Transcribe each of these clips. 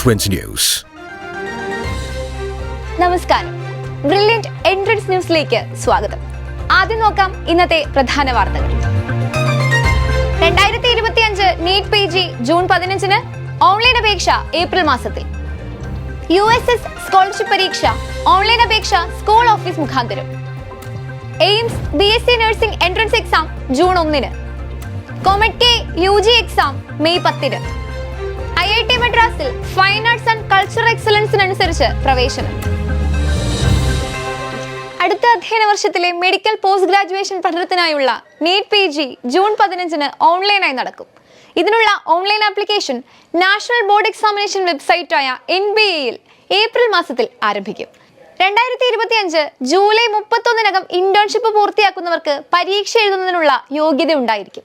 T20 News. നമസ്കാരം. Brilliant entrance ന്യൂസിലേക്ക് സ്വാഗതം. ആദ്യം നോക്കാം ഇന്നത്തെ പ്രധാന വാർത്തകൾ. 2025 നീറ്റ് PG ജൂൺ 15-ന്, ഓൺലൈൻ അപേക്ഷ ഏപ്രിൽ മാസത്തിൽ. USS സ്കോളർഷിപ്പ് പരീക്ഷ ഓൺലൈൻ അപേക്ഷ സ്കൂൾ ഓഫീസ് മുഖാന്തരം. AIIMS BSc nursing entrance exam June 1-ന്. COMEDK UG exam May 10-ന്. IIT മദ്രാസിൽ ഫൈൻ ആർട്സ് ആൻഡ് കൾച്ചറൽ എക്സലൻസിനനുസരിച്ച് പ്രവേശനം. അടുത്ത അധ്യയന വർഷത്തിലെ മെഡിക്കൽ പോസ്റ്റ് ഗ്രാജുവേഷൻ പഠനത്തിനായുള്ള നീറ്റ് PG ജൂൺ 15-ന് ഓൺലൈനായി നടക്കും. ഇതിനുള്ള online application National Board Examination വെബ്സൈറ്റായ NBA-യിൽ ഏപ്രിൽ മാസത്തിൽ ആരംഭിക്കും. 2025 ജൂലൈ 31-നകം ഇന്റേൺഷിപ്പ് പൂർത്തിയാക്കുന്നവർക്ക് പരീക്ഷ എഴുതുന്നതിനുള്ള യോഗ്യത ഉണ്ടായിരിക്കും.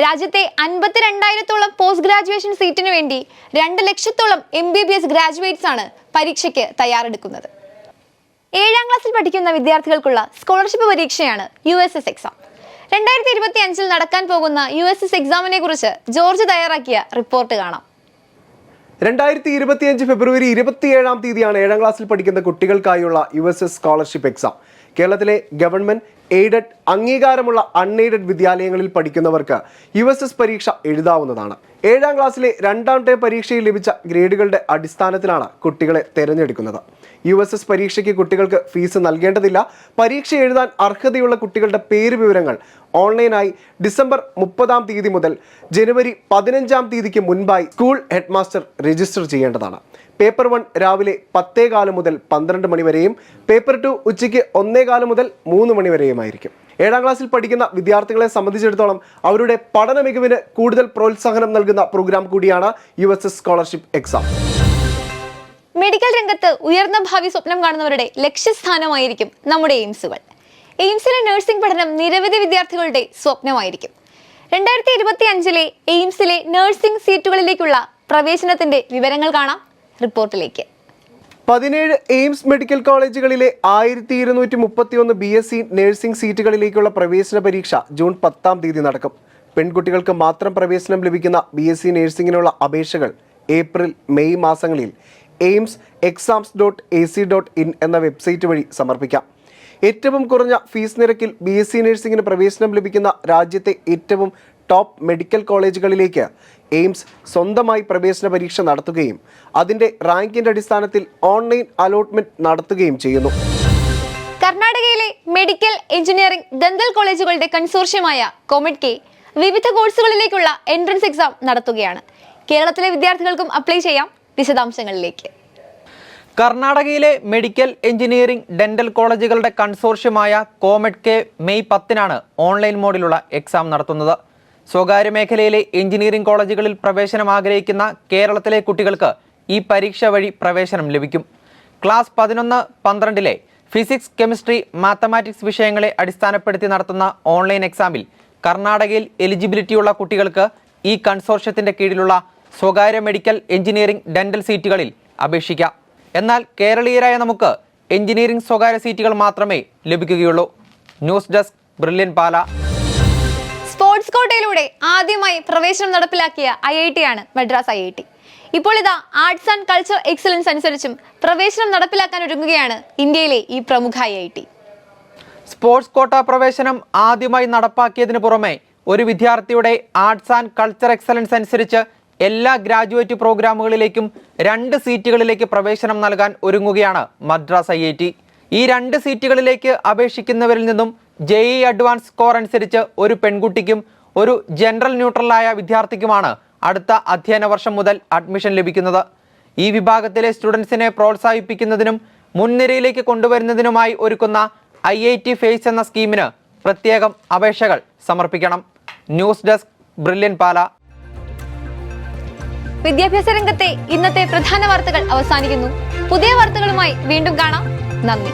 രാജ്യത്തെ 52,000-ഓളം പോസ്റ്റ് ഗ്രാജുവേഷൻ സീറ്റിനു വേണ്ടി 2 ലക്ഷത്തോളം MBBS ഗ്രാജുവേറ്റ്സ് ആണ് പരീക്ഷയ്ക്ക് തയ്യാറെടുക്കുന്നത്. 7ാം ക്ലാസ്സിൽ പഠിക്കുന്ന വിദ്യാർത്ഥികൾക്കുള്ള സ്കോളർഷിപ്പ് പരീക്ഷയാണ് USS എക്സാം. 2025 നടക്കാൻ പോകുന്ന USS എക്സാമിനെ കുറിച്ച് ജോർജ് തയ്യാറാക്കിയ റിപ്പോർട്ട് കാണാം. 2025 ഫെബ്രുവരി 27-ാം തീയതിയാണ് 7ാം ക്ലാസ്സിൽ പഠിക്കുന്ന കുട്ടികൾക്കായുള്ള USS സ്കോളർഷിപ്പ് എക്സാം. കേരളത്തിലെ ഗവൺമെന്റ് എയ്ഡഡ്, അംഗീകാരമുള്ള അൺഎയ്ഡഡ് വിദ്യാലയങ്ങളിൽ പഠിക്കുന്നവർക്ക് USS പരീക്ഷ എഴുതാവുന്നതാണ്. 7ാം ക്ലാസ്സിലെ 2ാം ടേം പരീക്ഷയിൽ ലഭിച്ച ഗ്രേഡുകളുടെ അടിസ്ഥാനത്തിലാണ് കുട്ടികളെ തിരഞ്ഞെടുക്കുന്നത്. USS പരീക്ഷയ്ക്ക് കുട്ടികൾക്ക് ഫീസ് നൽകേണ്ടതില്ല. പരീക്ഷ എഴുതാൻ അർഹതയുള്ള കുട്ടികളുടെ പേര് വിവരങ്ങൾ ഓൺലൈനായി ഡിസംബർ 30-ാം തീയതി മുതൽ ജനുവരി 15-ാം തീയതിക്ക് മുൻപായി സ്കൂൾ ഹെഡ്മാസ്റ്റർ രജിസ്റ്റർ ചെയ്യേണ്ടതാണ്. പേപ്പർ 1 രാവിലെ 10:15 മുതൽ 12 മണി വരെയും പേപ്പർ 2 ഉച്ചയ്ക്ക് 1:15 മുതൽ 3 മണി വരെയുമായിരിക്കും. 7ാം ക്ലാസ്സിൽ പഠിക്കുന്ന വിദ്യാർത്ഥികളെ സംബന്ധിച്ചിടത്തോളം അവരുടെ പഠന മികവിന് കൂടുതൽ പ്രോത്സാഹനം നൽകുന്ന പ്രോഗ്രാം കൂടിയാണ് USS സ്കോളർഷിപ്പ് എക്സാം. മെഡിക്കൽ രംഗത്ത് ഉയർന്ന ഭാവി സ്വപ്നം കാണുന്നവരുടെ ലക്ഷ്യസ്ഥാനമായിരിക്കും നമ്മുടെ എയിംസുകൾ. എയിംസിലെ നഴ്സിംഗ് പഠനം നിരവധി വിദ്യാർത്ഥികളുടെ സ്വപ്നമായിരിക്കും. 2025-ലെ എയിംസിലെ നഴ്സിംഗ് സീറ്റുകളിലേക്കുള്ള പ്രവേശനത്തിന്റെ വിവരങ്ങൾ കാണാം റിപ്പോർട്ടിലേക്ക്. 17 എയിംസ് മെഡിക്കൽ കോളേജുകളിലെ 1231 BSc നഴ്സിംഗ് സീറ്റുകളിലേക്കുള്ള പ്രവേശന പരീക്ഷ ജൂൺ 10-ാം തീയതി നടക്കും. പെൺകുട്ടികൾക്ക് മാത്രം പ്രവേശനം ലഭിക്കുന്ന BSc നഴ്സിംഗിനുള്ള അപേക്ഷകൾ ഏപ്രിൽ മെയ് മാസങ്ങളിൽ aims.exams.ac.in എന്ന വെബ്സൈറ്റ് വഴി സമർപ്പിക്കാം. ഏറ്റവും കുറഞ്ഞ ഫീസ് നിരക്കിൽ BSc നഴ്സിംഗിന് പ്രവേശനം ലഭിക്കുന്ന രാജ്യത്തെ ഏറ്റവും ടോപ്പ് മെഡിക്കൽ കോളേജുകളിലേക്ക് എയിംസ് സ്വന്തമായി പ്രവേശന പരീക്ഷ നടത്തുകയും അതിന്റെ റാങ്കിന്റെ അടിസ്ഥാനത്തിൽ ഓൺലൈൻ അലോട്ട്മെന്റ് നടത്തുകയും ചെയ്യുന്നു. കർണാടകയിലെ മെഡിക്കൽ, എഞ്ചിനീയറിംഗ്, ദന്തൽ കോളേജുകളുടെ കൺസോർഷ്യമായ കോമറ്റ് കെ വിവിധ കോഴ്സുകളിലേക്കുള്ള എൻട്രൻസ് എക്സാം നടത്തുകയാണ്. കേരളത്തിലെ വിദ്യാർത്ഥികൾക്കും അപ്ലൈ ചെയ്യാം. വിശദാംശങ്ങളിലേക്ക്. കർണാടകയിലെ മെഡിക്കൽ, എഞ്ചിനീയറിംഗ്, ഡെന്റൽ കോളേജുകളുടെ കൺസോർഷ്യമായ കോമറ്റ് കെ മെയ് 10-നാണ് ഓൺലൈൻ മോഡിലുള്ള എക്സാം നടത്തുന്നത്. സ്വകാര്യ മേഖലയിലെ എഞ്ചിനീയറിംഗ് കോളേജുകളിൽ പ്രവേശനം ആഗ്രഹിക്കുന്ന കേരളത്തിലെ കുട്ടികൾക്ക് ഈ പരീക്ഷ വഴി പ്രവേശനം ലഭിക്കും. ക്ലാസ് 11-12-ലെ ഫിസിക്സ്, കെമിസ്ട്രി, മാത്തമാറ്റിക്സ് വിഷയങ്ങളെ അടിസ്ഥാനപ്പെടുത്തി നടത്തുന്ന ഓൺലൈൻ എക്സാമിൽ കർണാടകയിൽ എലിജിബിലിറ്റിയുള്ള കുട്ടികൾക്ക് ഈ കൺസോർഷ്യത്തിന്റെ കീഴിലുള്ള സ്വകാര്യ മെഡിക്കൽ, എഞ്ചിനീയറിംഗ്, ഡെന്റൽ സീറ്റുകളിൽ അപേക്ഷിക്കാം. എന്നാൽ കേരളീയരായ നമുക്ക് എഞ്ചിനീയറിംഗ് സ്വകാര്യ സീറ്റുകൾ മാത്രമേ ലഭിക്കുകയുള്ളൂ. ന്യൂസ് ഡെസ്ക്, ബ്രില്യന്റ് പാല. സ്പോർട്സ് കോട്ടയിലൂടെ ആദ്യമായി പ്രവേശനം നടപ്പിലാക്കിയ IIT ആണ് മദ്രാസ് IIT. ഇപ്പോൾ ഇതാ ആർട്സ് ആൻഡ് കൾച്ചർ എക്സലൻസ് അനുസരിച്ചും പ്രവേശനം നടപ്പിലാക്കാൻ ഒരുങ്ങുകയാണ് ഇന്ത്യയിലെ ഈ പ്രമുഖ IIT. സ്പോർട്സ് കോട്ട പ്രവേശനം ആദ്യമായി നടപ്പാക്കിയതിനു പുറമെ ഒരു വിദ്യാർത്ഥിയുടെ ആർട്സ് ആൻഡ് കൾച്ചർ എക്സലൻസ് അനുസരിച്ച് എല്ലാ ഗ്രാജുവേറ്റ് പ്രോഗ്രാമുകളിലേക്കും 2 സീറ്റുകളിലേക്ക് പ്രവേശനം നൽകാൻ ഒരുങ്ങുകയാണ് മദ്രാസ് IIT. ഈ 2 സീറ്റുകളിലേക്ക് അപേക്ഷിക്കുന്നവരിൽ നിന്നും JEE അഡ്വാൻസ് സ്കോർ അനുസരിച്ച് ഒരു പെൺകുട്ടിക്കും ഒരു ജനറൽ ന്യൂട്രലായ വിദ്യാർത്ഥിക്കുമാണ് അടുത്ത അധ്യയന വർഷം മുതൽ അഡ്മിഷൻ ലഭിക്കുന്നത്. ഈ വിഭാഗത്തിലെ സ്റ്റുഡൻസിനെ പ്രോത്സാഹിപ്പിക്കുന്നതിനും മുൻനിരയിലേക്ക് കൊണ്ടുവരുന്നതിനുമായി ഒരുക്കുന്ന IIT ഫേസ് എന്ന സ്കീമിന് പ്രത്യേകം അപേക്ഷകൾ സമർപ്പിക്കണം. ന്യൂസ് ഡെസ്ക്, ബ്രില്യന്റ് പാല. വിദ്യാഭ്യാസ രംഗത്തെ ഇന്നത്തെ പ്രധാന വാർത്തകൾ അവസാനിക്കുന്നു. പുതിയ വാർത്തകളുമായി വീണ്ടും കാണാം. നന്ദി.